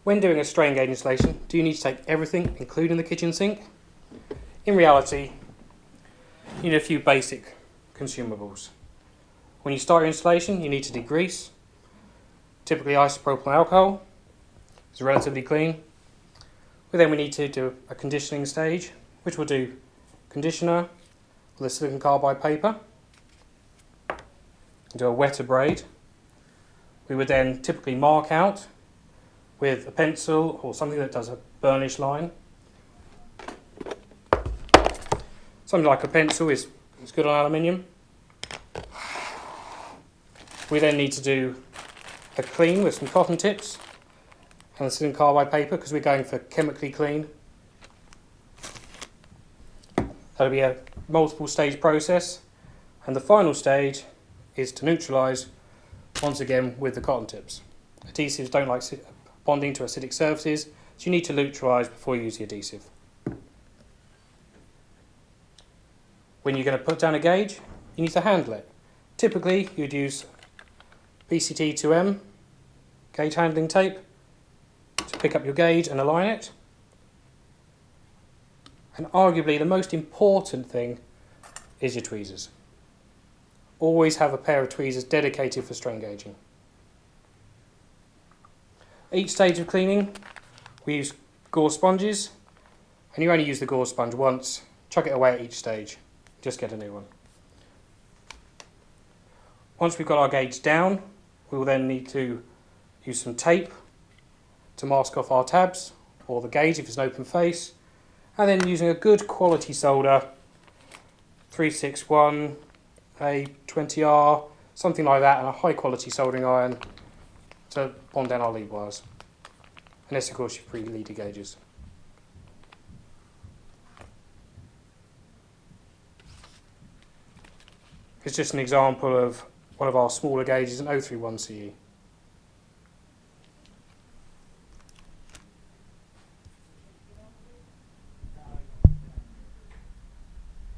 When doing a strain gauge installation, do you need to take everything, including the kitchen sink? In reality, you need a few basic consumables. When you start your installation, you need to degrease. Typically isopropyl alcohol. It's relatively clean. But then we need to do a conditioning stage, which will do conditioner with a silicon carbide paper. Do a wet abrade. We would then typically mark out with a pencil or something that does a burnish line. Something like a pencil is good on aluminium. We then need to do a clean with some cotton tips and the silicon carbide paper because we're going for chemically clean. That'll be a multiple stage process, and the final stage is to neutralise once again with the cotton tips. Adhesives don't like bonding to acidic surfaces, so you need to neutralise before you use the adhesive. When you're going to put down a gauge, you need to handle it. Typically you'd use PCT 2M gauge handling tape to pick up your gauge and align it. And arguably the most important thing is your tweezers. Always have a pair of tweezers dedicated for strain gauging. Each stage of cleaning, we use gauze sponges, and you only use the gauze sponge once. Chuck it away at each stage, just get a new one. Once we've got our gauge down, we will then need to use some tape to mask off our tabs, or the gauge if it's an open face, and then using a good quality solder, 361, a 20R, something like that, and a high quality soldering iron to bond down our lead wires. And this of course your pre-leader gauges. It's just an example of one of our smaller gauges, an 031 CE.